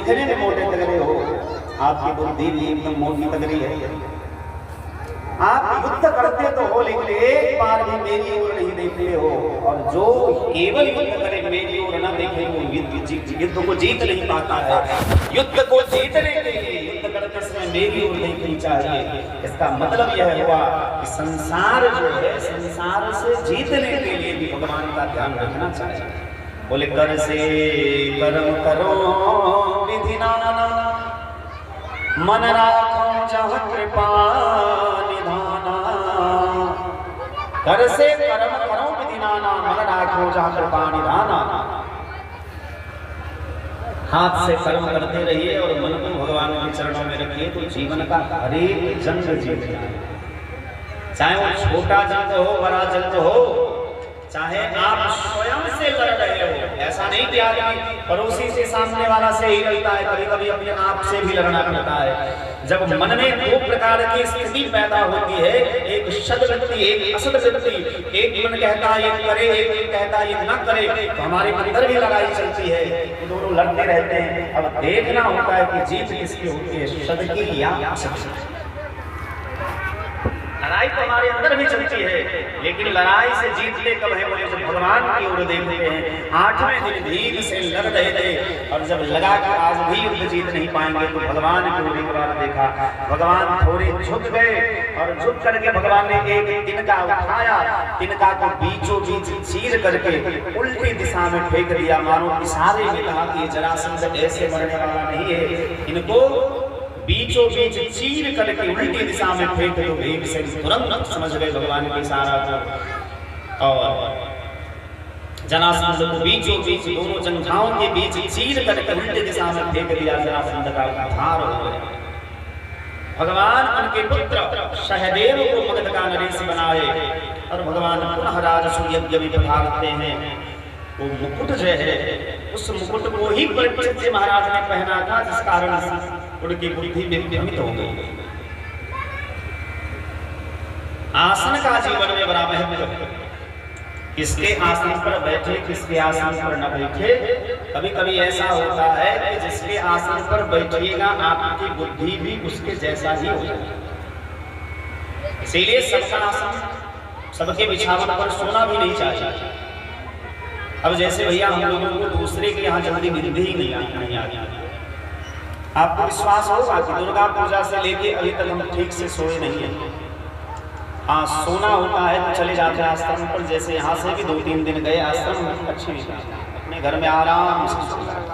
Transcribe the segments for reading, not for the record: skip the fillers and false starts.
दिखने में मोटे तगड़े हो, आपकी बुद्धि भी एकदम मोटी तगड़ी है। आप युद्ध करते तो हो लेकिन एक बार भी मेरी ओर नहीं देखते हो, और जो केवल युद्ध करे मेरी ओर न देखे वो युद्ध को जीत नहीं पाता है। युद्ध को जीतने के लिए युद्ध करते समय मेरी ओर देखनी चाहिए। इसका मतलब यह हुआ कि संसार जो है, संसार से जीतने के लिए भी भगवान का ध्यान रखना चाहिए। बोले कर से कर्म करो विधि नाना, मन राखो जहाँ कृपा निधाना। कर से कर्म करो विधि नाना, मन राखो जहाँ कृपा निधाना। हाथ से कर्म करते रहिए और मन को भगवान के चरणों में रखिए, तो जीवन का हर एक जंग जीत जाए। चाहे वो छोटा जंग हो, बड़ा जंग हो, चाहे आप स्वयं से लड़ रहे हो। ऐसा नहीं कि आदमी पड़ोसी से, सामने वाला से ही लड़ता है, कभी कभी अपने आप से भी लड़ना पड़ता है। जब मन में दो प्रकार की स्थिति पैदा होती है, एक सद्वृत्ति, एक असद्वृत्ति, एक मन कहता है ये करे, एक मन कहता है ये न करे, तो हमारे अंदर भी लड़ाई चलती है, दोनों लड़ते रहते हैं। अब देखना होता है कि जीत किसकी होती है, सद की या असद की। लड़ाई तो हमारे अंदर भी चलती है, लेकिन लड़ाई से जीतते कब है, बोले जब भगवान की ओर देखते हैं। 8वें दिन धीरे से लड़ रहे थे, और जब लगा कि आज भी युद्ध जीत नहीं पाएंगे, तो भगवान की ओर एक बार देखा। भगवान थोड़े झुक गए, और झुक करके भगवान ने एक तिनका उठाया, तिनका को बीचों बीच चीर करके उल्टी दिशा में फेंक दिया। मानो इशारे में कहा कि जरासंध ऐसे मरने वाला नहीं है, इनको बीचों बीच चीर करके उल्टी दिशा में फेंक दो। भीमसेन तुरंत समझ गए भगवान के इशारा को, और जरासंध को बीचों बीच दोनों जंघाओं के बीच चीर करके उल्टी दिशा में फेंक दिया। जरासंध का उद्धार हो गया। भगवान उनके पुत्र सहदेव को मगध का नरेश बनाए, और भगवान पुनः राजसूय यज्ञ में पधारते हैं। वो मुकुट जो है, उस मुकुट को ही परीक्षित जी महाराज ने पहना था, जिस कारण उनकी बुद्धि विभ्रमित हो गई। आसन का जीवन में बड़ा महत्व है। किसके आसन पर बैठे, किसके आसन पर न बैठे। कभी कभी ऐसा होता है कि जिसके आसन पर बैठिएगा आपकी बुद्धि भी उसके जैसा ही होगा। इसीलिए सबका आसन, सबके बिछावन पर सोना भी नहीं चाहिए। अब जैसे भैया हम लोगों को दूसरे के यहाँ जल्दी नींद ही नहीं आती। आपको विश्वास होगा कि दुर्गा पूजा से लेके अभी तक हम ठीक से सोए नहीं हैं। हाँ, सोना होता है तो चले जाते हैं आश्रम पर। जैसे यहाँ से भी 2-3 दिन गए आश्रम, अच्छी नहीं, अपने घर में आराम से सो जाते।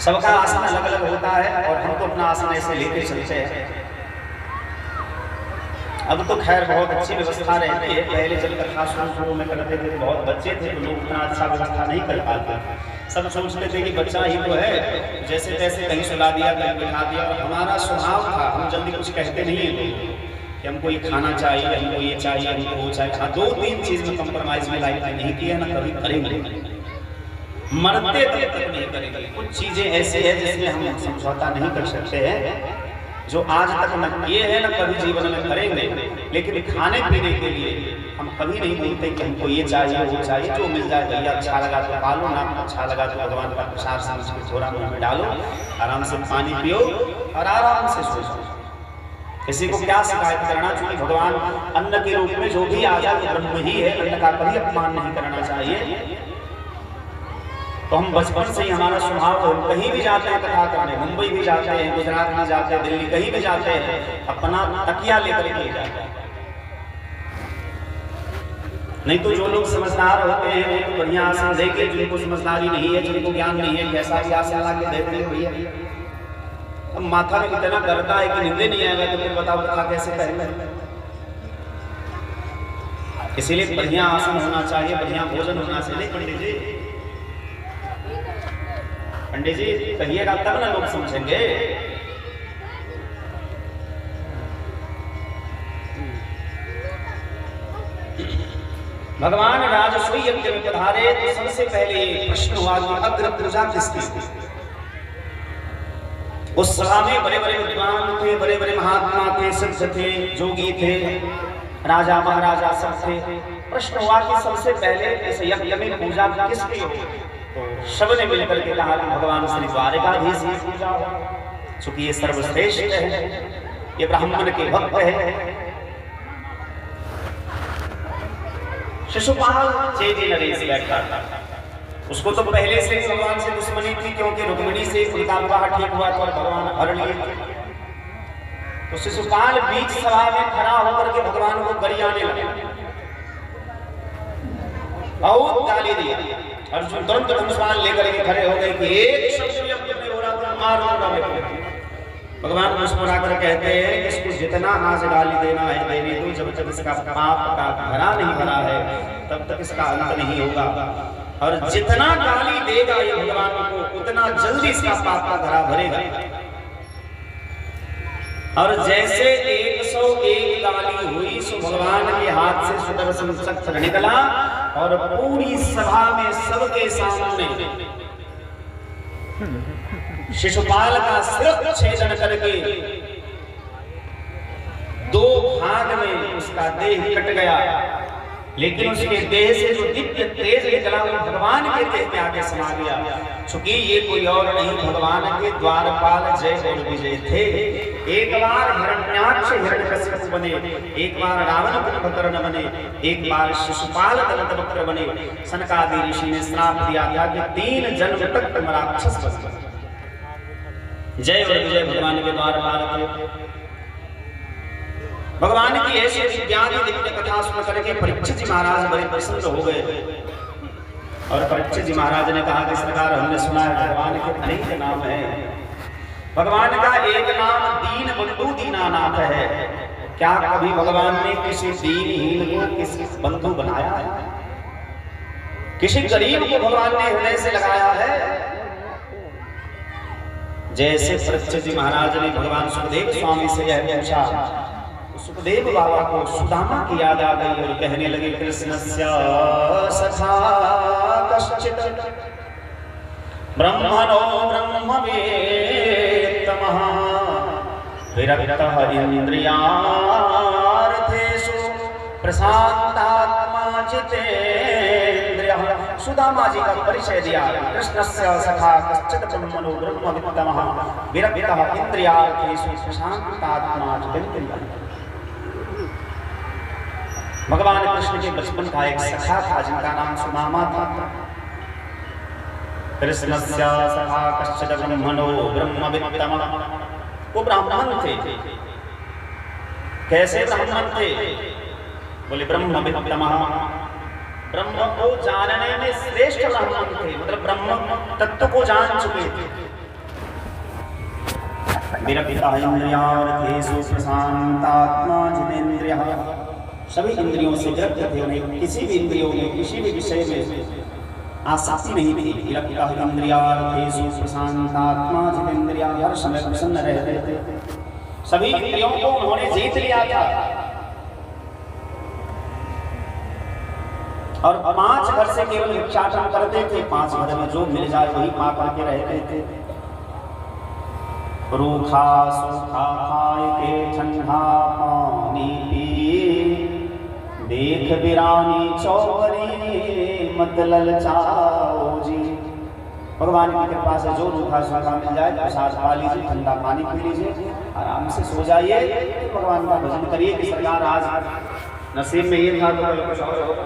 सबका आसन अलग अलग होता है, और हम तो अपना आसन ऐसे लेके चलते हैं। अब तो खैर बहुत अच्छी व्यवस्था रहती है। पहले जब कथा शुरू में करते थे, बहुत बच्चे थे तो लोग उतना अच्छा व्यवस्था नहीं कर पाते। सब सोचते थे कि बच्चा ही तो है, जैसे तैसे कहीं सुला दिया, कहीं बिठा दिया। और हमारा स्वभाव था, हम जल्दी कुछ कहते नहीं हैं कि हमको ये खाना चाहिए, हमको ये चाहिए, हमको वो चाहिए। हाँ, 2-3 चीज में कंप्रोमाइज में लाइफ नहीं किया, ना कभी करेंगे, मरते तक नहीं करेंगे। कुछ चीजें ऐसी है जिसमें हम समझौता नहीं कर सकते हैं, जो आज तक न किए हैं न कभी जीवन में करेंगे। लेकिन खाने पीने के लिए हम कभी नहीं बोलते कि हमको ये चाहिए वो चाहिए। जो मिल जाए भैया, अच्छा लगा तो खा लो, ना अच्छा लगा तो भगवान का प्रसाद समझ के थोड़ा मुँह में डालो, आराम से पानी पियो और आराम से सो जाओ। किसी को क्या शिकायत करना चाहिए। भगवान अन्न के रूप में जो भी आ जाए ब्रह्म ही है, अन्न का कभी अपमान नहीं करना चाहिए। तो हम बचपन से ही हमारा स्वभाव, तो हम कहीं भी जाते हैं कथा करने, मुंबई भी जाते हैं, गुजरात भी जाते हैं, दिल्ली कहीं भी जाते हैं, अपना तकिया लेकर के जाते हैं। नहीं तो जो लोग समझदार होते हैं वो तो बढ़िया आसन देके, जिनको समझदारी नहीं है, जिनको ज्ञान नहीं है, कैसा भी आसन ला के देते हैं भैया। अब माथा में इतना करता है कि नींदे नहीं आएगा, तो फिर बताओ कथा कैसे करेंगे। इसीलिए बढ़िया आसन होना चाहिए, बढ़िया भोजन होना चाहिए। पंडित जी, पंडित जी कहिएगा तब ना लोग समझेंगे। भगवान राजसूय यज्ञ में पधारे तो सबसे पहले प्रश्न हुआ कि अग्र पूजा किसकी। उस सभा में बड़े बड़े विद्वान थे, बड़े बड़े महात्मा थे, सिद्ध थे, जोगी थे, राजा महाराजा सब थे। प्रश्न हुआ कि सबसे पहले इस यज्ञ में पूजा किसकी होगी। तो सबने मिलकर के कहा कि भगवान श्री द्वारिकाधीश की पूजा हो, चूंकि ये सर्वश्रेष्ठ है, ये ब्राह्मण के भक्त है। शिशुपाल चेदी नरेश बैठा था, उसको तो पहले से भगवान से दुश्मनी थी, क्योंकि रुक्मिणी से उनका विवाह ठीक हुआ था और भगवान हर लिए थे। तो शिशुपाल बीच सभा में खड़ा होकर के भगवान को गरियाने लगा, बहुत गाली दी। अर्जुन तुरंत धनुष्मान लेकर के खड़े हो गए कि एक शब्द भी अब तुमने बोला तो मार दूंगा मैं। भगवान मुस्कुरा कर कहते हैं इसको जितना आज गाली देना है देने दो, जब तक इसका पाप का भरा नहीं भरा है तब तक इसका अंत नहीं होगा। और जितना गाली देगा ये भगवान को उतना जल्दी इसका पाप का भरा भरेगा। और जैसे 101 गाली हुई सो भगवान के हाथ से सुदर्शन चक्र निकला और पूरी सभा में सबके सामने शिशुपाल का सिर छेदन करके 2 भाग में उसका देह कट गया, लेकिन उसके देह से जो दिव्य तेज निकला वो भगवान के देह में आके समा गया। चूंकि ये कोई और नहीं भगवान के द्वारपाल जय और विजय थे। एक बार हिरण्याक्ष हिरण्यकशिपु बने, एक बार रावण कुंभकर्ण बने, एक बार शिशुपाल दंतवक्र बने। सनकादि ऋषि ने श्राप दिया था कि 3 जन्म तक तुम राक्षस बनो। जय और विजय भगवान के द्वारपाल थे। भगवान की ऐसी दिव्यादि दिव्य कथा सुन करके परीक्षित जी महाराज बड़े प्रसन्न हो गए और परीक्षित जी महाराज ने कहा कि सरकार हमने सुना है भगवान के अनेक नाम है, भगवान का एक नाम दीन बंधु दीनानाथ है। क्या कभी भगवान ने किसी दीनहीन को किसी बंधु बनाया है? किसी गरीब को भगवान ने हृदय से लगाया है? जैसे परीक्षित जी महाराज ने भगवान सुखदेव स्वामी से यह पूछा, सुखदेव बाबा को सुदामा की याद आ गई और कहने लगे कृष्णस्य सखा कश्चित् ब्रह्मणो ब्रह्मवेत्तमः विरक्तः इंद्रियार्थेषु प्रशांतात्मा जितेन्द्रियः। सुदामा जी का परिचय दिया, कृष्णस्य सखा कश्चित् ब्रह्मणो ब्रह्मवेत्तमः विरक्तः इंद्रियार्थेषु प्रशांतात्मा जितेन्द्रियः। भगवान कृष्ण के बचपन का एक सखा था जिनका नाम सुदामा था। कृष्णस्य सखा कश्चित् ब्रह्मणो ब्रह्मवेत्तमः, वो ब्राह्मण थे। कैसे ब्राह्मण थे? बोले ब्रह्मवेत्तमः, ब्रह्म को जानने में श्रेष्ठ ब्राह्मण थे, मतलब ब्रह्म तत्व को जान चुके थे। विरक्तः इंद्रियार्थेषु प्रशांतात्मा जितेन्द्रियः, सभी इंद्रियों से विरक्त थे, उन्हें किसी भी इंद्रियों में किसी भी विषय में आसक्ति नहीं थी। विरक्तः इंद्रियार्थेषु प्रशांतात्मा जितेन्द्रियः, हर समय प्रसन्न रहते थे। सभी इंद्रियों को उन्होंने जीत लिया था और 5 घर से केवल भिक्षाटन करते थे। 5 घर में जो मिल जाए वही पा करके रहते थे। रूखा सूखा खाए के ठंडा पानी पिए, देख बिरानी चौकरी मत ललचाओ जी। भगवान की कृपा से जो रूखा सूखा मिल जाए प्रसाद पा लीजिए, ठंडा पानी पी लीजिए, आराम से सो जाइए, भगवान का भजन करिए कि सरकार आज नसीब में ये था तो कल कुछ और होगा,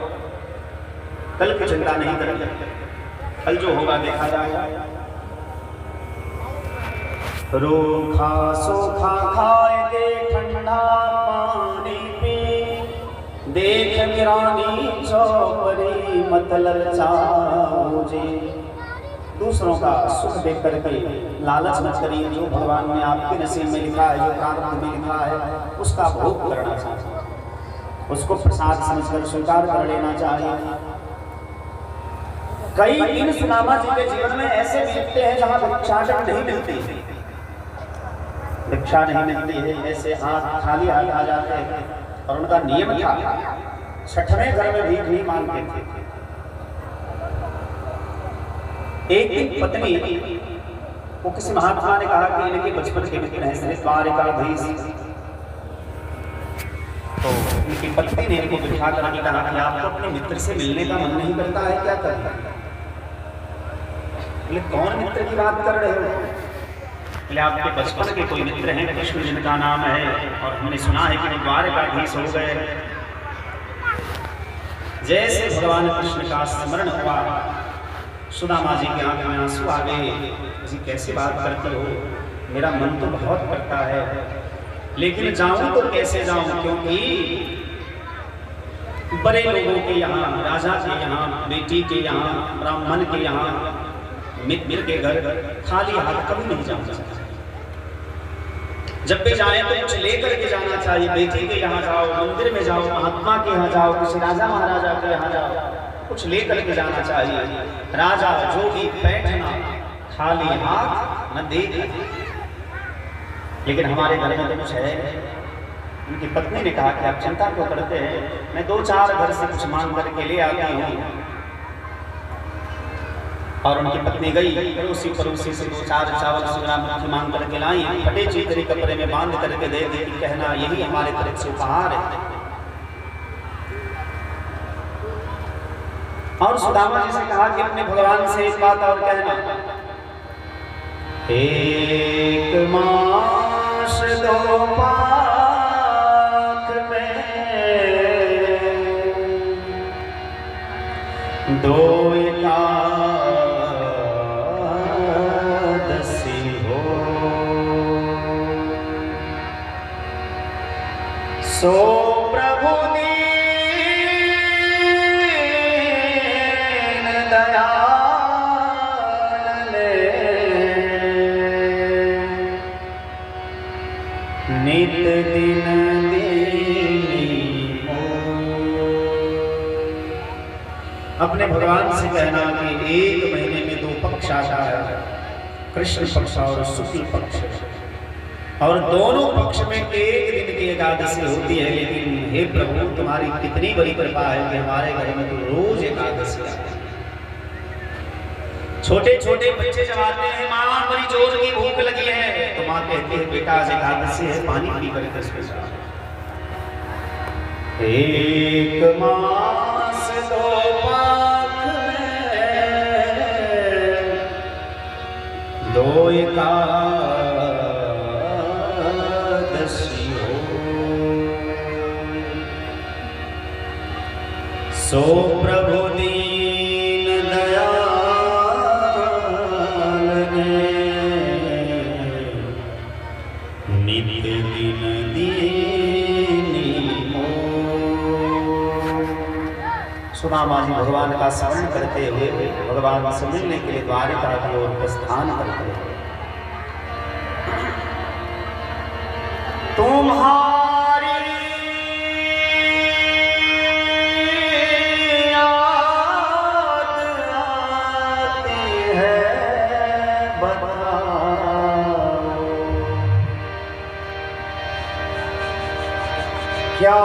कल की चिंता नहीं करेंगे, कल जो होगा देखा जाएगा। रूखा सूखा खाएंगे ठंडा पानी पी, देख बिरानी चौपरी मत ललचाओ जी। दूसरों का सुख देख करके लालच मत करिए, जो भगवान ने आपके नसीब में लिखा है, जो प्रारब्ध में लिखा है उसका भोग करना चाहिए, उसको प्रसाद समझकर स्वीकार कर लेना चाहिए। कई दिन सुदामा जी के जीवन में ऐसे मिलते हैं जहाँ भिक्षाटन नहीं मिलती है, भिक्षा नहीं मिलती है, ऐसे हाथ खाली हाथ आ जाते हैं। और उनका नियम था 6वें घर में भीख नहीं मांगते थे। एक दिन पत्नी को किसी महात्मा ने कहा कि इनके बचपन के मित्र हैं श्री द्वारिकाधीश, तो इनकी पत्नी ने इनको बिठा करके कहा कि आपको अपने मित्र से मिलने का मन नहीं करता है क्या? करता है बोले कौन मित्र की बात कर रहे हो? बोले आपके बचपन के कोई मित्र हैं, कृष्ण जिनका नाम है, और हमने सुना है कि वो द्वारकाधीश हो गए। जैसे भगवान कृष्ण का स्मरण हुआ, सुदामा जी के आंख में आंसू आ गए। जी कैसे बात करते हो, मेरा मन तो बहुत करता है, लेकिन जाऊं तो कैसे जाऊं, क्योंकि बड़े लोगों के यहाँ, राजा के यहाँ, बेटी के यहाँ, ब्राह्मण के यहाँ, मित्र के घर खाली हाथ कभी नहीं जाना चाहिए। जब भी जाए तो कुछ लेकर के जाना चाहिए। बेटी के यहाँ जाओ, मंदिर में जाओ, महात्मा के यहाँ जाओ, किसी राजा महाराजा के यहाँ जाओ, कुछ लेकर के जाना चाहिए। राजा जोगी बैठना खाली हाथ न देख। लेकिन हमारे घर में तो कुछ है। उनकी पत्नी ने कहा कि आप चिंता क्यों करते हैं, मैं 2-4 घर से कुछ मांग करके ले आती हूँ। और उनकी पत्नी गई, पड़ोसी से 2-4 चावल सुगरा मांग करके लाई, फटे चीतरी कपड़े में बांध करके दे दी, कहना यही हमारे तरफ से उपहार है। और सुदामा जी से कहा कि अपने भगवान से एक बात और कहना, एक मास 2 पाख में 2 एकादशी हो, सो प्रभु दीन दयाल ने नित दिन अपने भगवान से कहना कि 1 महीने में 2 पक्ष आता है, कृष्ण पक्ष और शुक्ल पक्ष, और दोनों पक्ष में 1 दिन की एकादशी होती है। लेकिन हे प्रभु, तुम्हारी कितनी बड़ी कृपा है कि हमारे घर में तो रोज एकादशी आती है। छोटे छोटे बच्चे जब आते हैं, माँ बड़ी जोर की भूख लगी है, तो माँ कहती है बेटा आज एकादशी है, पानी पी करके उसके साथ। 1 मास 2 पाख में 2 एकादशी हो, सो प्रभु दीन दयाल ने नित दिन दीनी हो। सुदामा जी भगवान का स्मरण करते हुए भगवान से मिलने के लिए द्वारिका की ओर प्रस्थान करते हैं। तुम्हारी याद आती है, बताओ क्या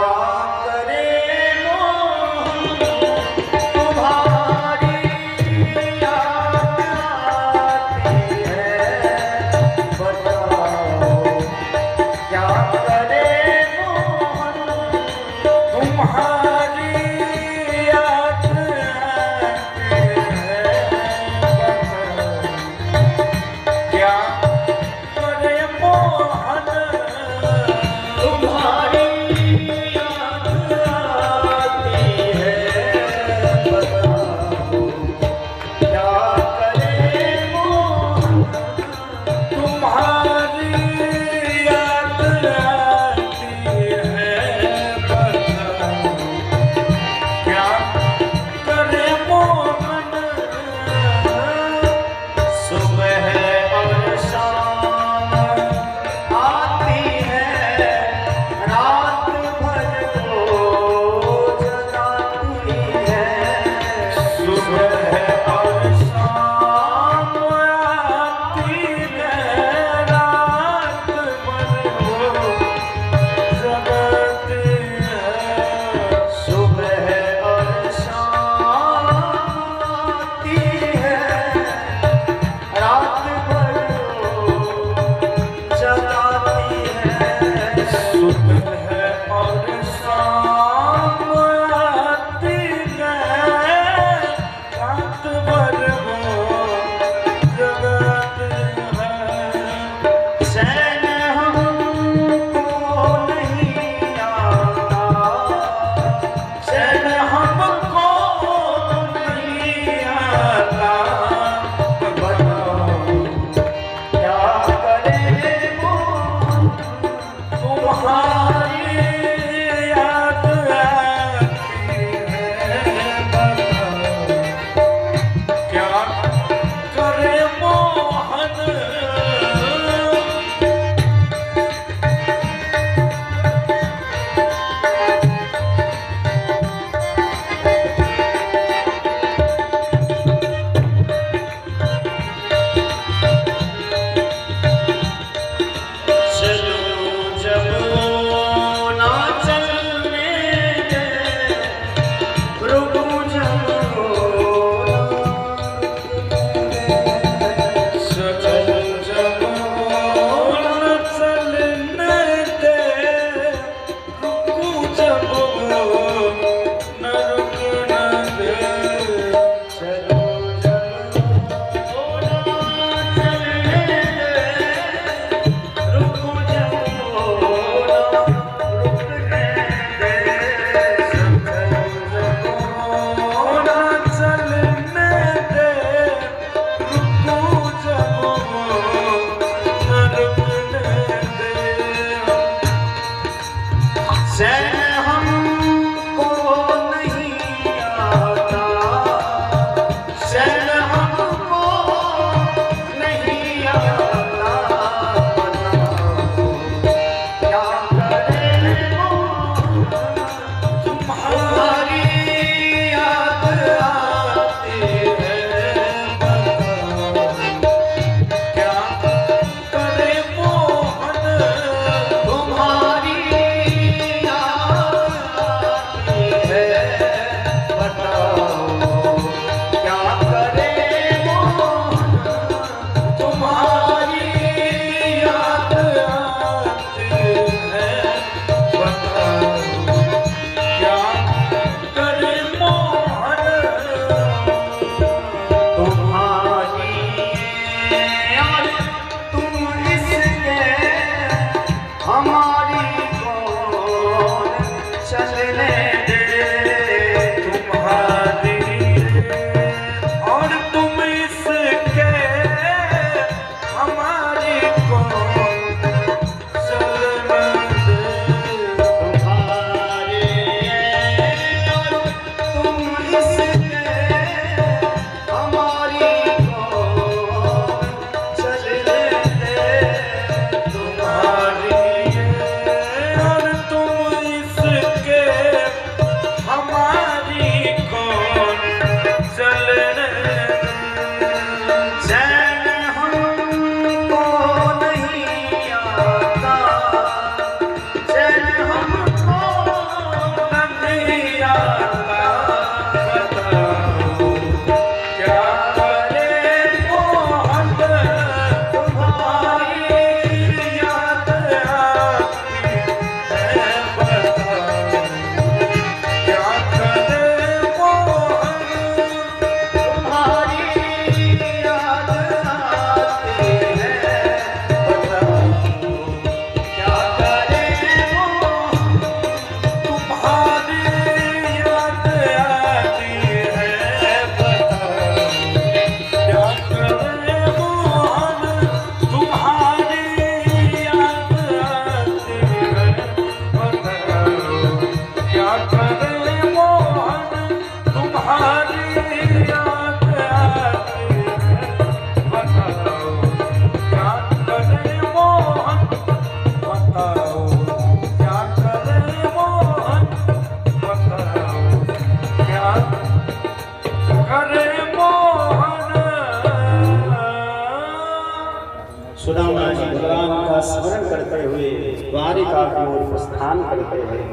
सुदामा जी भगवान का स्मरण करते हुए द्वारिका की ओर प्रस्थान करते हैं।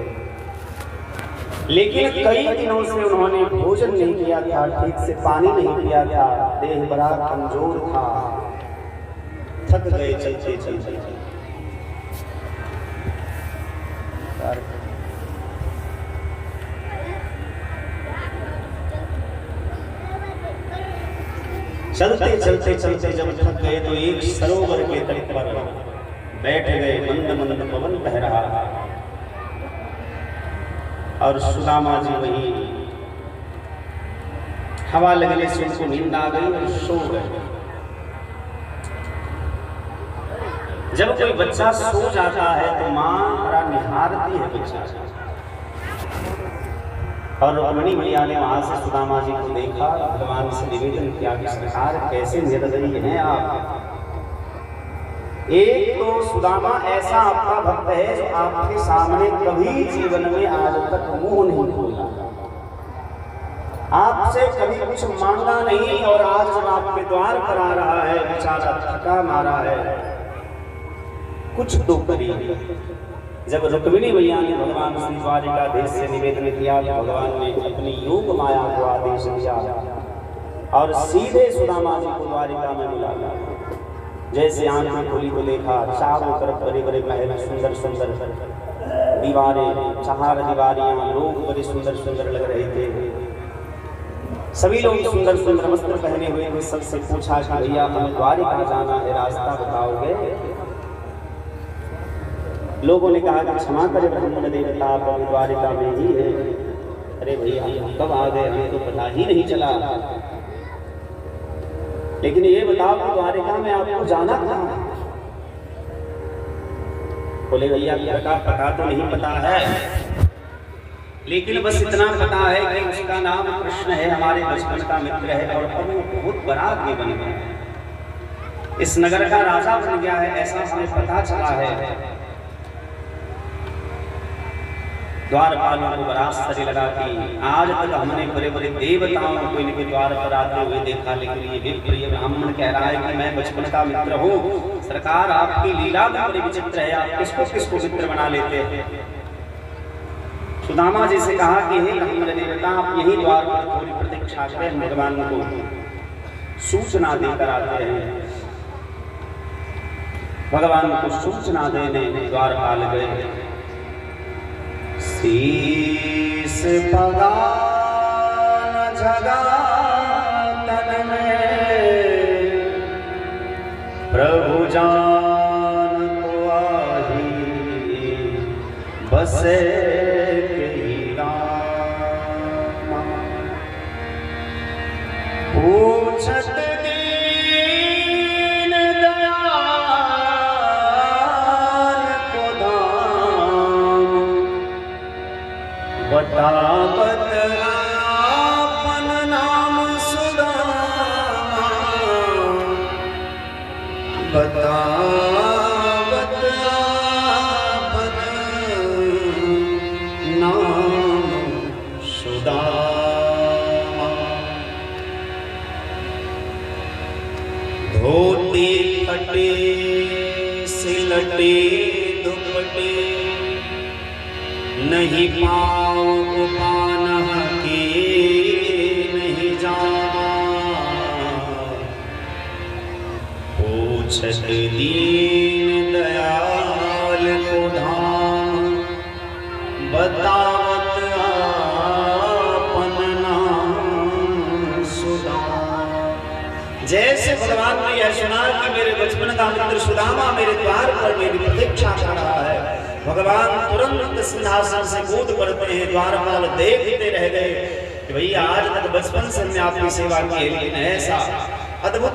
लेकिन कई दिनों से उन्होंने भोजन नहीं किया था, ठीक से पानी नहीं पिया था, देह बड़ा कमजोर था, थक गए चलते चलते। चलते चलते चलते जब थक गए तो एक सरोवर के तट पर बैठ गए। मंद मंद पवन बह रहा और सुदामा जी वही हवा लगने से उनको नींद आ गई और सो गए। जब कोई बच्चा सो जाता है तो माँ बड़ा निहारती है बच्चा, और रुक्मिणी मैया ने वहां से सुदामा जी को देखा, भगवान से निवेदन किया कि सरकार कैसे निर्दयी हैं आप, एक तो सुदामा ऐसा आपका भक्त है जो आपके सामने कभी जीवन में आज तक मुंह नहीं खोला, आपसे कभी कुछ मांगा नहीं, और आज जब आपके द्वार पर आ रहा है बेचारा थका मारा है, कुछ तो करिए। जब रुक्मिणी मैया ने भगवान श्री द्वारिकाधीश से निवेदन किया तो भगवान ने अपनी योग माया को आदेश दिया और सीधे सुदामा जी को द्वारिका में बुलाया। जैसे आंखें खुली तो देखा चारों तरफ बड़े बड़े महल, सुंदर सुंदर दीवारें, चार दीवारियां, लोग बड़े सुंदर सुंदर लग रहे थे। सभी लोग सुंदर सुंदर वस्त्र पहने हुए थे। सबसे पूछा कि भैया हमें द्वारिका जाना है, रास्ता बताओगे? लोगों ने कहा कि क्षमा करें ब्राह्मण देवता, आप अभी द्वारिका में ही है। अरे भैया हम कब आ गए, हमें तो पता ही नहीं चला। लेकिन ये बताओ कि द्वारिका में आपको जाना कहाँ है? बोले भैया का पता तो नहीं पता है, लेकिन बस इतना पता है कि उसका नाम कृष्ण है, हमारे बचपन का मित्र है और अब वो बहुत बड़ा आदमी बन गया है, इस नगर का राजा बन गया है, ऐसा हमें पता चला है। द्वारपालों को बड़ा आश्चर्य लगा कि आज तक हमने बड़े बड़े देवताओं को इनके द्वार पर आते हुए देखा, लेकिन ये विप्र ये ब्राह्मण कह रहा है कि मैं बचपन का मित्र हूँ। सरकार आपकी लीला भी बड़ी विचित्र है, आप किसको किसको मित्र बना लेते हैं। सुदामा जी से कहा कि हे ब्राह्मण देवता, आप यही द्वार पर थोड़ी प्रतीक्षा करें, भगवान को सूचना देकर आते हैं। भगवान को सूचना देने द्वारपाल गए। शीस पगान जगा तन में, प्रभु जान को आही बसे के राम। पूछत दीन दयाल को धाम, बतावत आपन नाम सुदामा, बतावत आपन नाम सुदामा। धोती फटे सिलटे दुपटे, नहीं पाँव पान के नहीं जाना। पूछत दीन दयाल को धाम, बतावत आपन नाम सुदामा। जैसे भगवान ने यह सुना कि मेरे बचपन का मित्र सुदामा मेरे द्वार पर मेरी प्रतीक्षा कर रहा है, भगवान तुरंत सिंहासन से कूद पड़ते हैं। द्वारपाल देखते रह गए कि भैया आज तक बचपन से हमने आपकी सेवा की, लेकिन ऐसा अद्भुत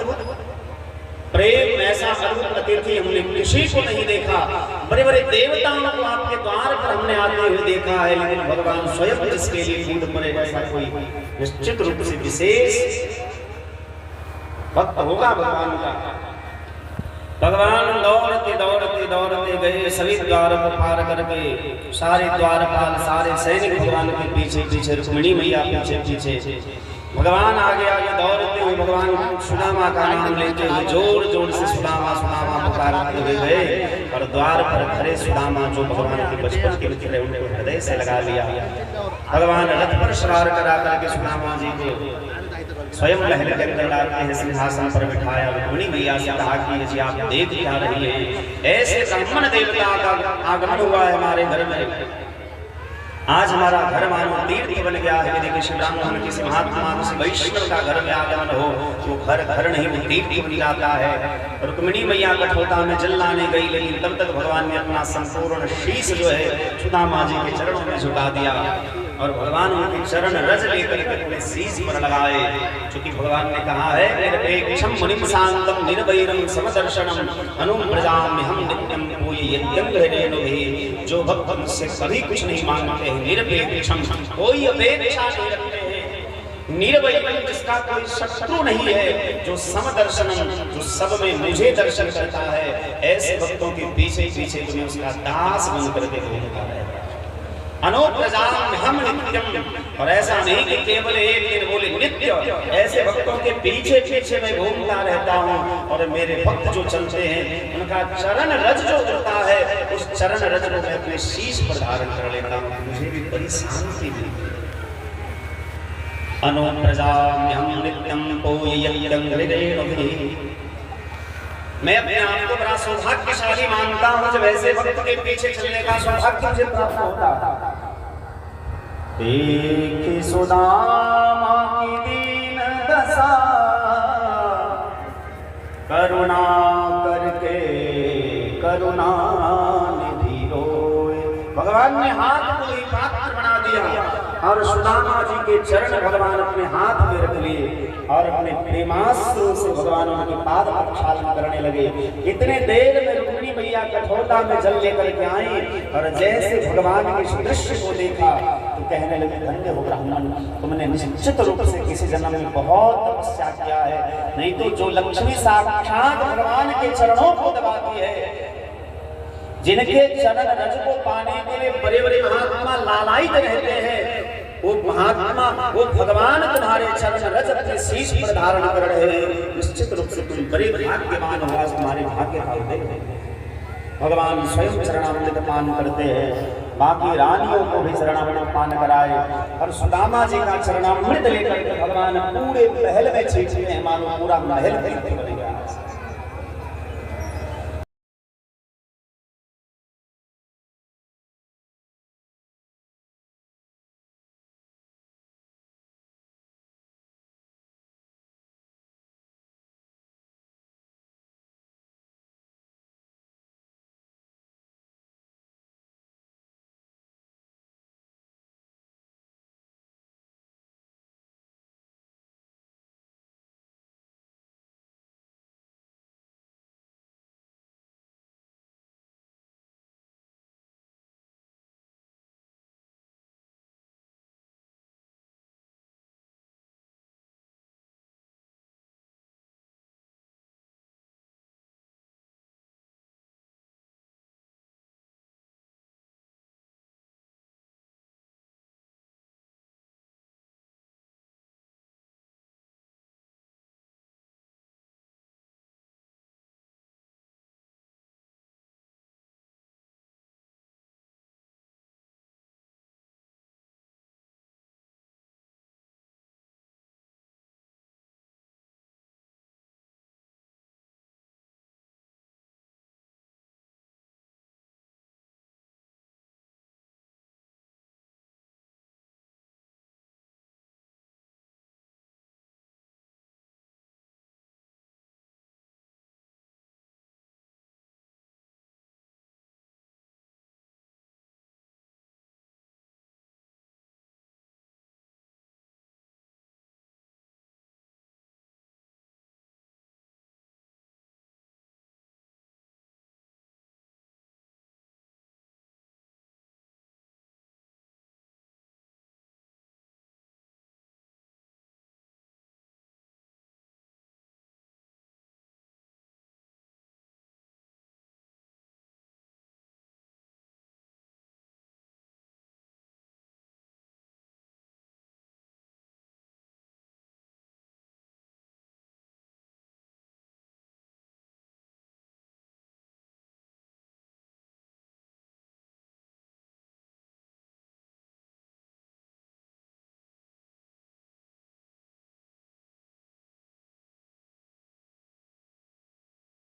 प्रेम, ऐसा अद्भुत अतिथि हमने किसी को नहीं देखा। बड़े बड़े देवताओं को आपके द्वार पर हमने आते हुए देखा है, लेकिन भगवान स्वयं जिसके लिए कूद पड़े, ऐसा कोई निश्चित रूप से विशेष भक्त होगा भगवान का। भगवान दौड़ते दौड़ते दौड़ते गए, सभी द्वार को पार करके सारे द्वारपाल सारे सैनिक भगवान के पीछे पीछे, रुक्मिणी मैया पीछे पीछे, भगवान आगे आगे दौड़ते हुए भगवान सुदामा का नाम लेते हुए जोर जोर से सुदामा सुदामा पुकारते हुए गए। और द्वार पर खड़े सुदामा जो भगवान के बचपन के मित्र है उनको हृदय से लगा लिया। भगवान रथ पर सवार करा करके सुदामा जी को स्वयं महल के अंदर लाते हैं, सिंहासन पर बिठाया। रुक्मिणी मैया से कहा कि जी आप देख क्या रही हैं, ऐसे ब्राह्मण देवता का आगमन हुआ है हमारे घर में। आज हमारा घर मानो तीर्थ बन गया है। यदि किसी ब्राह्मण किसी महात्मा किसी वैष्णव का घर में आगमन हो तो घर घर नहीं वो तीर्थ बन जाता है। रुक्मिणी मैया कठोता में जल लाने गई, लेकिन तब तक भगवान ने अपना संपूर्ण शीश जो है सुदामा जी के चरणों में झुका दिया और भगवान उनके चरण रज लेकर अपने शीश पर लगाए। क्योंकि भगवान ने कहा है निरपेक्षम मुनिम शांतम निर्वैरम समदर्शनम अनुप्रजाम्य हम नित्यम कोई यज्ञं हृदयेन, जो भक्त मुझसे कभी कुछ नहीं मांगते हैं, निरपेक्षम कोई अपेक्षा नहीं रखते हैं, निर्वैरम, जिसका कोई शत्रु नहीं है, जो समदर्शनम, जो सब में मुझे दर्शन करता है, ऐसे भक्तों के पीछे पीछे तुम्हें उसका दास बन करके घूमता है। अनुप्रजाम हम नित्यम, और ऐसा नहीं कि केवल एक दिन बोले नित्य, ऐसे भक्तों के पीछे पीछे मैं घूमता रहता हूँ। और मेरे भक्त जो चलते हैं उनका चरण रज जो होता है, उस चरण रज को मैं अपने शीश पर धारण कर लेता हूँ, मुझे भी बड़ी शांति मिलती है। अनुप्रजाम हम नित्यम पोययं हृदयेन, मैं अपने आप को बड़ा सौभाग्यशाली मानता हूँ जब ऐसे भक्त के पीछे चलने का सौभाग्य मुझे प्राप्त होता। देखे सुदामा की दीन दशा, करुणा करके करुणा निधि रोए। भगवान ने हाथ को ही पात्र बना दिया और सुदामा जी के चरण भगवान अपने हाथ में रख लिए और अपने प्रेमास्त्र से भगवान उनके पाद प्रक्षालन करने लगे। इतने देर में रुक्मिणी मैया कठोरता में जल लेकर के आई और जैसे भगवान के सुदृश्य को देखा तो कहने लगे, धन्य हो ब्राह्मण, तुमने निश्चित रूप से किसी जन्म में बहुत तपस्या किया है, नहीं तो जो लक्ष्मी साक्षात भगवान के चरणों को दबाती है, जिनके चरण रज को पाने के लिए बड़े बड़े महात्मा लालायित रहते हैं, वो महात्मा, वो भगवान तुम्हारे चरण रज अपने शीश पर धारण कर रहे हैं, निश्चित रूप से तुम बड़े भाग्यवान हो, आज तुम्हारे भाग्य का उदय है। भगवान स्वयं चरणामृत पान करते हैं, बाकी रानियों को भी चरणामृत पान कराए और सुदामा जी का चरणामृत लेकर के भगवान पूरे महल में छींचते हैं, मानो पूरा महल